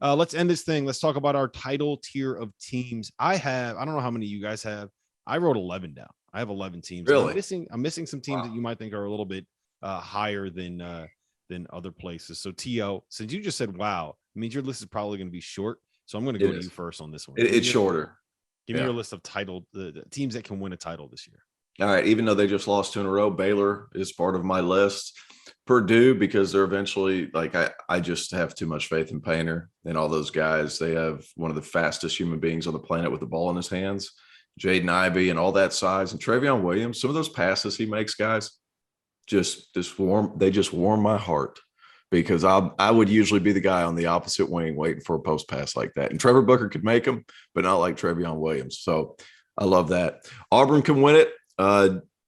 Let's end this thing. Let's talk about our title tier of teams. I don't know how many you guys have. I wrote 11 down. I have 11 teams. And Really? I'm missing some teams that you might think are a little bit higher than other places. So T.O., since you just said wow, it means your list is probably going to be short. So I'm going to go to you first on this one. It's shorter. Give me your list of the teams that can win a title this year. All right. Even though they just lost 2 in a row, Baylor is part of my list. Purdue, because they're eventually I just have too much faith in Painter and all those guys. They have one of the fastest human beings on the planet with the ball in his hands. Jaden Ivey and all that size, and Trevion Williams. Some of those passes he makes, guys, just warm my heart, because I would usually be the guy on the opposite wing waiting for a post pass like that. And Trevor Booker could make them, but not like Trevion Williams. So I love that. Auburn can win it.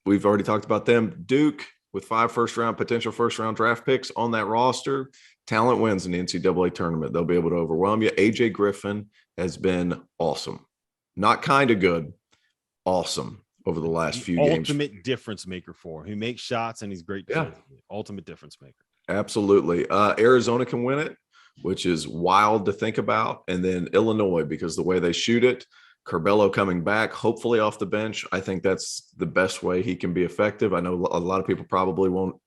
We've already talked about them. Duke, with 5 potential first round draft picks on that roster, talent wins in the NCAA tournament. They'll be able to overwhelm you. AJ Griffin has been awesome. Not kind of good, awesome over the last few games. Ultimate difference maker for him. He makes shots and he's great. Yeah. Ultimate difference maker. Absolutely. Arizona can win it, which is wild to think about. And then Illinois, because the way they shoot it, Curbelo coming back, hopefully off the bench. I think that's the best way he can be effective. I know a lot of people probably won't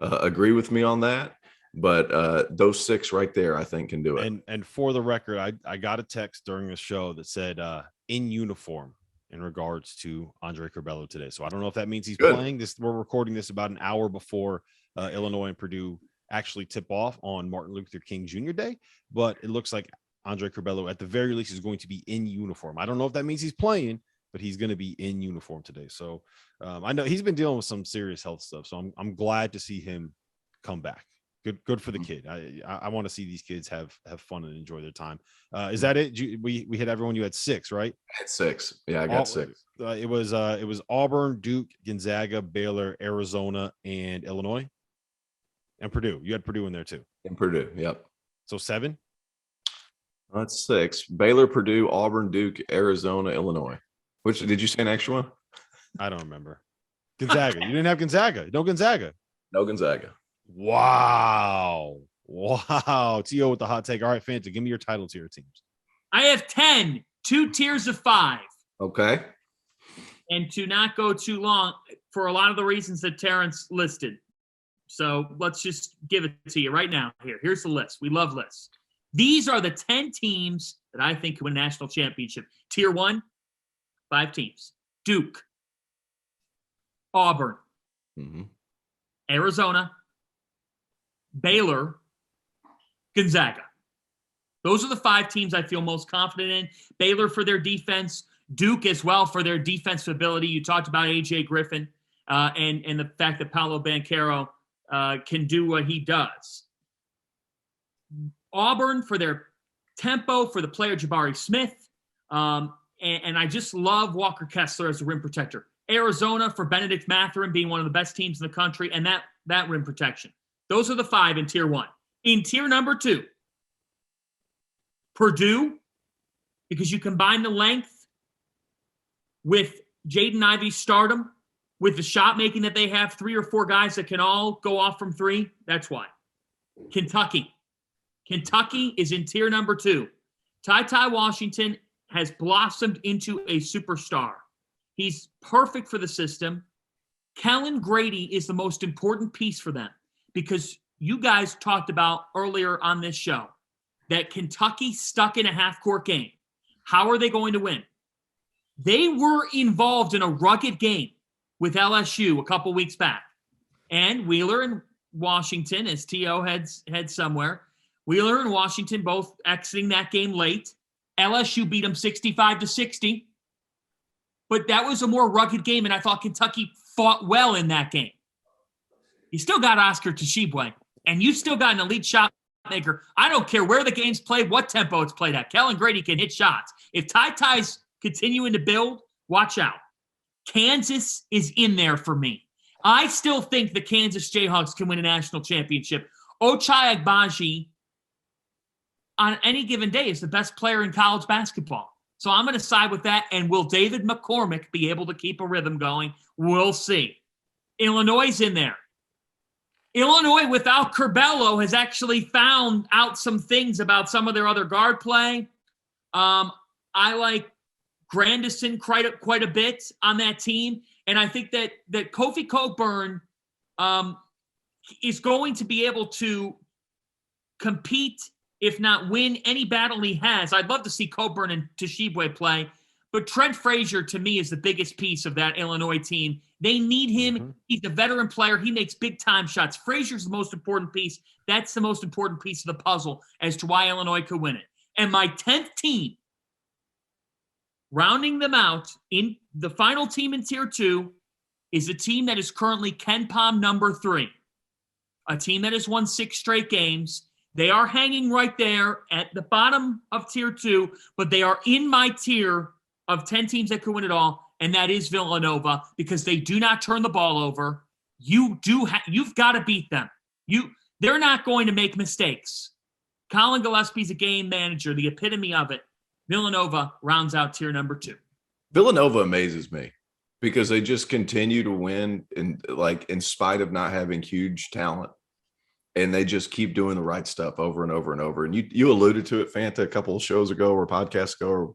agree with me on that, but those 6 right there, I think, can do it. And for the record, I got a text during the show that said in uniform in regards to Andre Curbelo today. So I don't know if that means he's playing this. We're recording this about an hour before Illinois and Purdue actually tip off on Martin Luther King Jr. Day, but it looks like Andre Curbelo, at the very least, is going to be in uniform. I don't know if that means he's playing, but he's going to be in uniform today. So I know he's been dealing with some serious health stuff. So I'm glad to see him come back. Good for the kid. I want to see these kids have fun and enjoy their time. Is that it? We hit everyone. You had 6, right? I had 6. Yeah, I got 6. It was Auburn, Duke, Gonzaga, Baylor, Arizona, and Illinois, and Purdue. You had Purdue in there too. In Purdue, yep. So 7. That's 6. Baylor, Purdue, Auburn, Duke, Arizona, Illinois. Which did you say an extra one? I don't remember. Gonzaga. You didn't have Gonzaga. No Gonzaga. No Gonzaga. Wow. T.O. with the hot take. All right, Fanta, give me your title tier teams. I have 10, 2 tiers of 5. Okay. And to not go too long, for a lot of the reasons that Terrence listed. So let's just give it to you right now. Here's the list. We love lists. These are the 10 teams that I think can win a national championship. Tier 1, 5 teams. Duke, Auburn, Arizona, Baylor, Gonzaga. Those are the 5 teams I feel most confident in. Baylor for their defense, Duke as well for their defensive ability. You talked about A.J. Griffin and the fact that Paolo Banchero can do what he does. Auburn for their tempo, for the player Jabari Smith. And I just love Walker Kessler as a rim protector. Arizona for Benedict Mathurin being one of the best teams in the country, and that rim protection. Those are the 5 in Tier 1. In Tier number 2, Purdue, because you combine the length with Jaden Ivey's stardom, with the shot making that they have, 3 or 4 guys that can all go off from 3. That's why. Kentucky is in Tier number 2. Ty Washington has blossomed into a superstar. He's perfect for the system. Kellen Grady is the most important piece for them, because you guys talked about earlier on this show that Kentucky stuck in a half-court game. How are they going to win? They were involved in a rugged game with LSU a couple weeks back. And Wheeler and Washington, as T.O. had somewhere, Wheeler and Washington both exiting that game late. LSU beat them 65-60. But that was a more rugged game, and I thought Kentucky fought well in that game. You still got Oscar Tshiebwe, and you still got an elite shot maker. I don't care where the game's played, what tempo it's played at. Kellen Grady can hit shots. If Ty's continuing to build, watch out. Kansas is in there for me. I still think the Kansas Jayhawks can win a national championship. Ochai Agbaji, on any given day, is the best player in college basketball. So I'm going to side with that. And will David McCormick be able to keep a rhythm going? We'll see. Illinois is in there. Illinois without Curbelo has actually found out some things about some of their other guard play. I like Grandison quite a bit on that team. And I think that Kofi Cockburn is going to be able to compete, if not win, any battle he has. I'd love to see Cockburn and Toshibwe play. But Trent Frazier, to me, is the biggest piece of that Illinois team. They need him. Mm-hmm. He's a veteran player. He makes big-time shots. Frazier's the most important piece. That's the most important piece of the puzzle as to why Illinois could win it. And my 10th team, rounding them out, in the final team in Tier 2, is a team that is currently Ken Pom number 3, a team that has won 6 straight games. They are hanging right there at the bottom of Tier 2, but they are in my tier of 10 teams that could win it all, and that is Villanova, because they do not turn the ball over. You've got to beat them. They're not going to make mistakes. Colin Gillespie's a game manager, the epitome of it. Villanova rounds out tier number 2. Villanova amazes me because they just continue to win in spite of not having huge talent. And they just keep doing the right stuff over and over and over. And you alluded to it, Fanta, a couple of shows ago or podcasts ago, or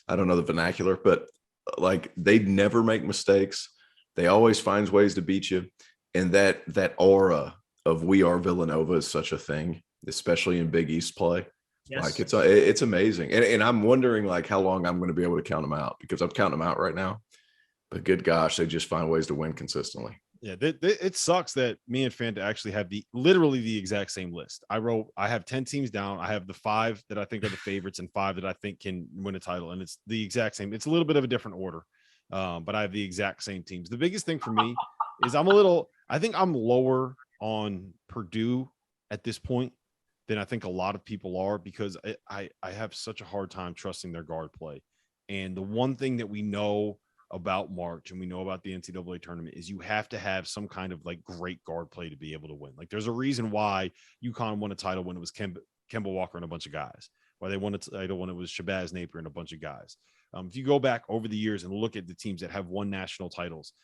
I don't know the vernacular, but like they never make mistakes. They always find ways to beat you. And that aura of we are Villanova is such a thing, especially in Big East play. Yes. Like it's amazing. And I'm wondering like how long I'm going to be able to count them out, because I'm counting them out right now. But good gosh, they just find ways to win consistently. Yeah, it sucks that me and Fanta actually have literally the exact same list. I have 10 teams down. I have the 5 that I think are the favorites and 5 that I think can win a title. And it's the exact same. It's a little bit of a different order, but I have the exact same teams. The biggest thing for me is I think I'm lower on Purdue at this point than I think a lot of people are, because I have such a hard time trusting their guard play. And the one thing that we know about March and we know about the NCAA tournament is you have to have some kind of like great guard play to be able to win. Like there's a reason why UConn won a title when it was Kemba Walker and a bunch of guys, why they won a title when it was Shabazz Napier and a bunch of guys. If you go back over the years and look at the teams that have won national titles,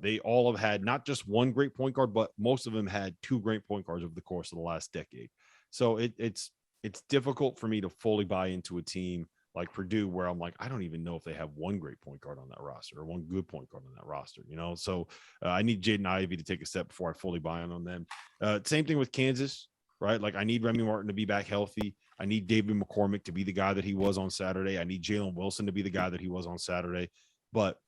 they all have had not just one great point guard, but most of them had 2 great point guards over the course of the last decade. So it's difficult for me to fully buy into a team like Purdue, where I'm like, I don't even know if they have one great point guard on that roster or one good point guard on that roster, So I need Jaden Ivey to take a step before I fully buy in on them. Same thing with Kansas, right? Like I need Remy Martin to be back healthy. I need David McCormick to be the guy that he was on Saturday. I need Jalen Wilson to be the guy that he was on Saturday. But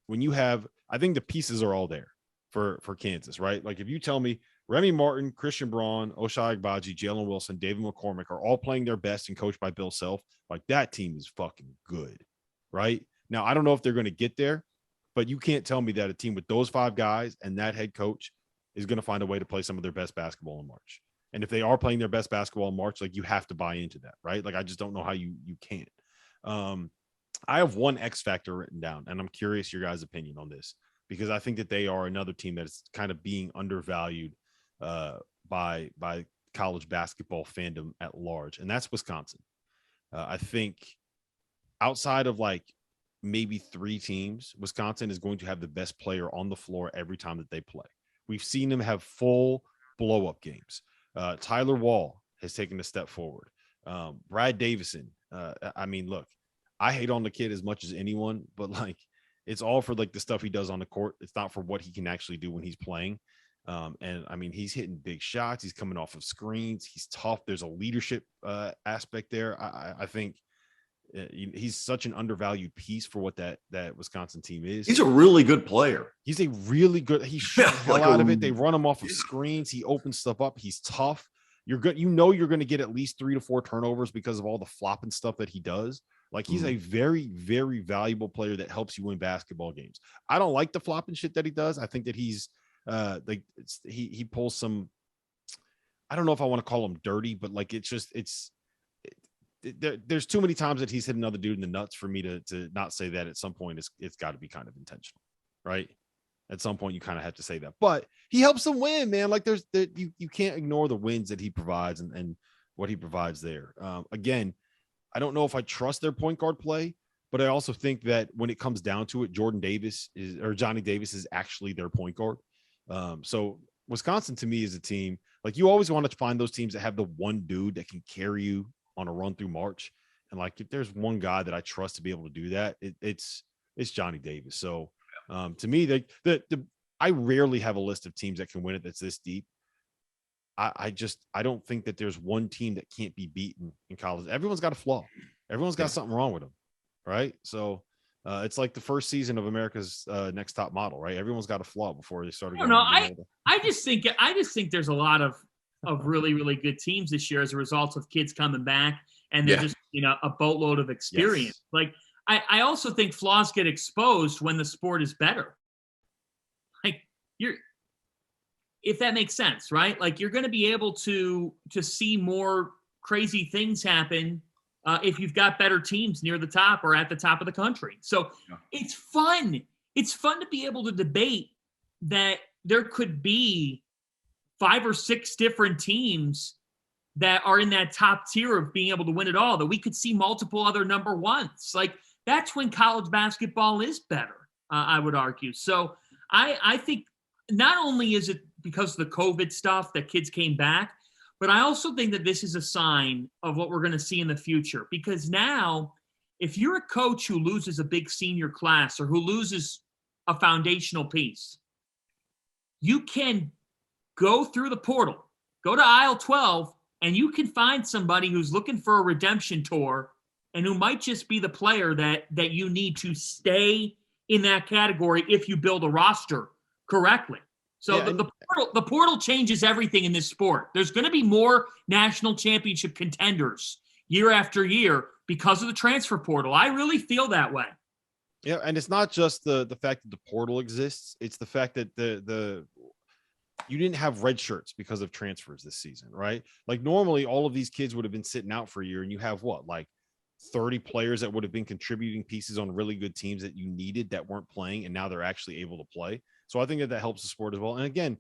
when you have, I think the pieces are all there for Kansas, right? Like if you tell me Remy Martin, Christian Braun, Oshai Agbaji, Jalen Wilson, David McCormick are all playing their best and coached by Bill Self, like that team is fucking good, right? Now, I don't know if they're going to get there, but you can't tell me that a team with those 5 guys and that head coach is going to find a way to play some of their best basketball in March. And if they are playing their best basketball in March, like you have to buy into that, right? Like I just don't know how you can't. I have one X factor written down, and I'm curious your guys' opinion on this, because I think that they are another team that's kind of being undervalued by college basketball fandom at large, and that's Wisconsin. I think outside of like maybe 3 teams, Wisconsin is going to have the best player on the floor every time that they play. We've seen them have full blow-up games. Tyler Wall has taken a step forward. Brad Davison. I mean, look, I hate on the kid as much as anyone, but like it's all for like the stuff he does on the court. It's not for what he can actually do when he's playing. And I mean, he's hitting big shots. He's coming off of screens. He's tough. There's a leadership aspect there. I think he's such an undervalued piece for what that Wisconsin team is. He's a really good player. He's a really good. He shoots the hell out of it. They run him off of screens. He opens stuff up. He's tough. You're good. You're going to get at least 3 to 4 turnovers because of all the flopping stuff that he does. Like he's a very, very valuable player that helps you win basketball games. I don't like the flopping shit that he does. I think that he's he pulls some, I don't know if I want to call him dirty, but like there's too many times that he's hit another dude in the nuts for me to not say that at some point it's got to be kind of intentional, right? At some point you kind of have to say that, but he helps them win, man. Like you can't ignore the wins that he provides and what he provides there. Again, I don't know if I trust their point guard play, but I also think that when it comes down to it, Johnny Davis is actually their point guard. So Wisconsin to me is a team, like you always want to find those teams that have the one dude that can carry you on a run through March. And like, if there's one guy that I trust to be able to do that, it's Johnny Davis. So to me, I rarely have a list of teams that can win it that's this deep. I don't think that there's one team that can't be beaten in college. Everyone's got a flaw. Everyone's got something wrong with them, right? So it's like the first season of America's Next Top Model, right? Everyone's got a flaw before they started. I just think there's a lot of really, really good teams this year as a result of kids coming back, and they're just a boatload of experience. Yes. Like I also think flaws get exposed when the sport is better. Like if that makes sense, right? Like you're going to be able to see more crazy things happen if you've got better teams near the top or at the top of the country. So it's fun. It's fun to be able to debate that there could be 5 or 6 different teams that are in that top tier of being able to win it all, that we could see multiple other number ones. Like that's when college basketball is better, I would argue. So I think not only is it because of the COVID stuff that kids came back, but I also think that this is a sign of what we're going to see in the future. Because now, if you're a coach who loses a big senior class or who loses a foundational piece, you can go through the portal, go to aisle 12, and you can find somebody who's looking for a redemption tour and who might just be the player that you need to stay in that category if you build a roster correctly. So the portal changes everything in this sport. There's going to be more national championship contenders year after year because of the transfer portal. I really feel that way. Yeah, and it's not just the fact that the portal exists. It's the fact that you didn't have red shirts because of transfers this season, right? Like normally all of these kids would have been sitting out for a year, and you have like 30 players that would have been contributing pieces on really good teams that you needed that weren't playing, and now they're actually able to play. So I think that helps the sport as well. And again,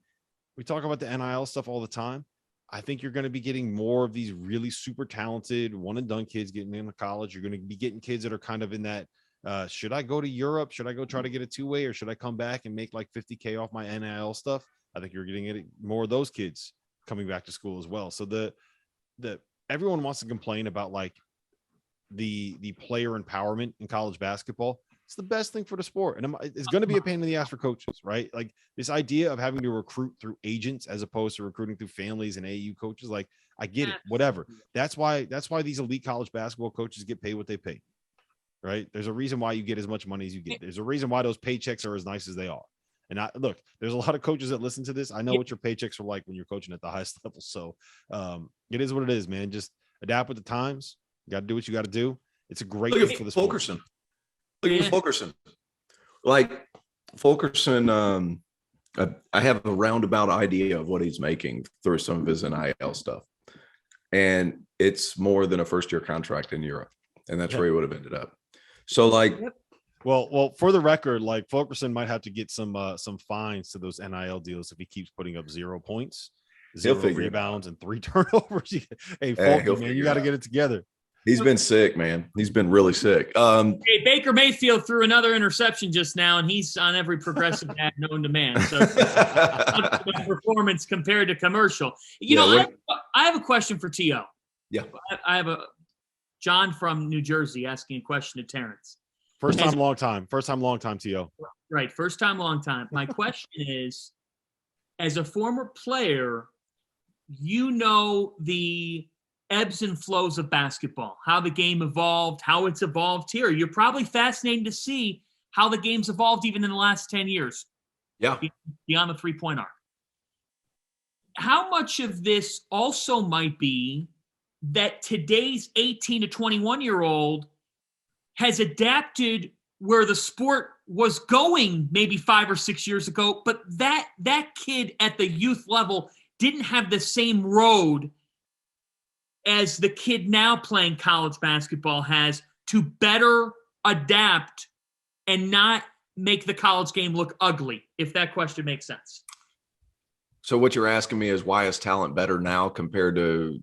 we talk about the NIL stuff all the time. I think you're going to be getting more of these really super talented one and done kids getting into college. You're going to be getting kids that are kind of in that, should I go to Europe? Should I go try to get a 2-way, or should I come back and make like $50K off my NIL stuff? I think you're getting more of those kids coming back to school as well. So the everyone wants to complain about like the player empowerment in college basketball. It's the best thing for the sport. And it's going to be a pain in the ass for coaches, right? Like this idea of having to recruit through agents as opposed to recruiting through families and AAU coaches. Like I get it, whatever. That's why these elite college basketball coaches get paid what they pay, right? There's a reason why you get as much money as you get. There's a reason why those paychecks are as nice as they are. And look, there's a lot of coaches that listen to this. I know what your paychecks are like when you're coaching at the highest level. So it is what it is, man. Just adapt with the times. You got to do what you got to do. It's a great thing for the sport. Fulkerson. Look at Fulkerson. Like Fulkerson, I have a roundabout idea of what he's making through some of his NIL stuff. And it's more than a first-year contract in Europe. And that's where he would have ended up. So like Well, for the record, like Fulkerson might have to get some fines to those NIL deals if he keeps putting up 0 points, 0 rebounds, and 3 turnovers. Hey, Fulkerson, man, you got to get it together. He's been sick, man. He's been really sick. Hey, Baker Mayfield threw another interception just now, and he's on every progressive ad known to man. So performance compared to commercial. I have a question for T.O. Yeah. I have a John from New Jersey asking a question to Terrence. First time, long time, T.O. Right. First time, long time. My question is, as a former player, the ebbs and flows of basketball, how the game evolved, how it's evolved here. You're probably fascinated to see how the game's evolved even in the last 10 years. Yeah. Beyond the 3-point arc. How much of this also might be that today's 18 to 21-year-old has adapted where the sport was going maybe 5 or 6 years ago, but that kid at the youth level didn't have the same road as the kid now playing college basketball has to better adapt and not make the college game look ugly, if that question makes sense. So what you're asking me is, why is talent better now compared to,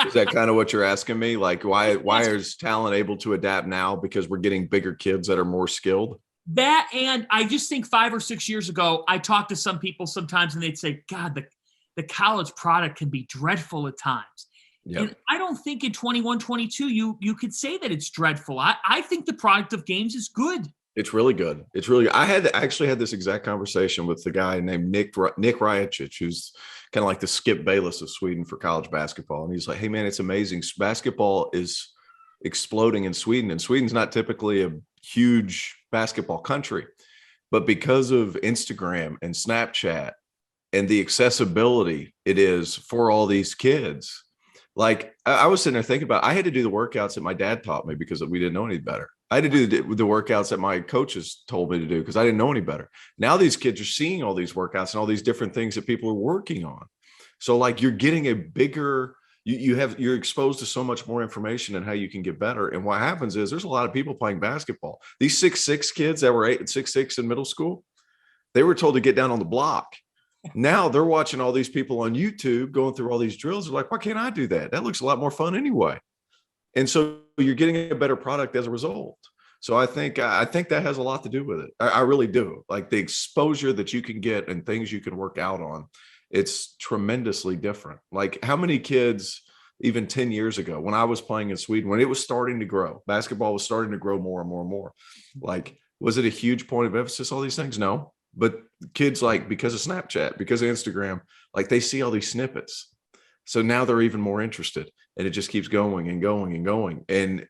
is that kind of what you're asking me? Like why is talent able to adapt now? Because we're getting bigger kids that are more skilled? That, and I just think 5 or 6 years ago, I talked to some people sometimes and they'd say, God, the college product can be dreadful at times. Yep. And I don't think in 21, 22, you could say that it's dreadful. I think the product of games is good. It's really good. It's really good. I actually had this exact conversation with the guy named Nick Rajicic, who's kind of like the Skip Bayless of Sweden for college basketball. And he's like, hey, man, it's amazing. Basketball is exploding in Sweden. And Sweden's not typically a huge basketball country. But because of Instagram and Snapchat and the accessibility it is for all these kids, like I was sitting there thinking about, I had to do the workouts that my dad taught me because we didn't know any better. I had to do the workouts that my coaches told me to do because I didn't know any better. Now these kids are seeing all these workouts and all these different things that people are working on. So like you're getting a bigger, you're exposed to so much more information and how you can get better. And what happens is there's a lot of people playing basketball. These 6'6" kids that were 6'6" in middle school, they were told to get down on the block. Now they're watching all these people on YouTube going through all these drills. They're like, why can't I do that? That looks a lot more fun anyway. And so you're getting a better product as a result. So I think that has a lot to do with it. I really do. Like the exposure that you can get and things you can work out on, it's tremendously different. Like how many kids, even 10 years ago, when I was playing in Sweden, when it was starting to grow, basketball was starting to grow more and more and more. Like, was it a huge point of emphasis, all these things? No. But kids, like, because of Snapchat, because of Instagram, like they see all these snippets. So now they're even more interested, and it just keeps going and going and going. And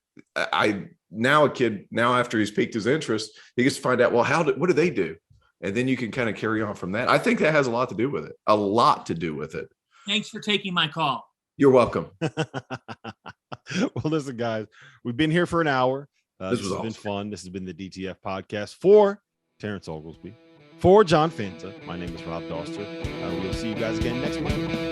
now after he's piqued his interest, he gets to find out, well, what do they do? And then you can kind of carry on from that. I think that has a lot to do with it. Thanks for taking my call. You're welcome. Well, listen, guys, we've been here for an hour. This has been fun. This has been the DTF podcast for Terrence Oglesby, for John Fanta. My name is Rob Dauster. We'll see you guys again next Monday.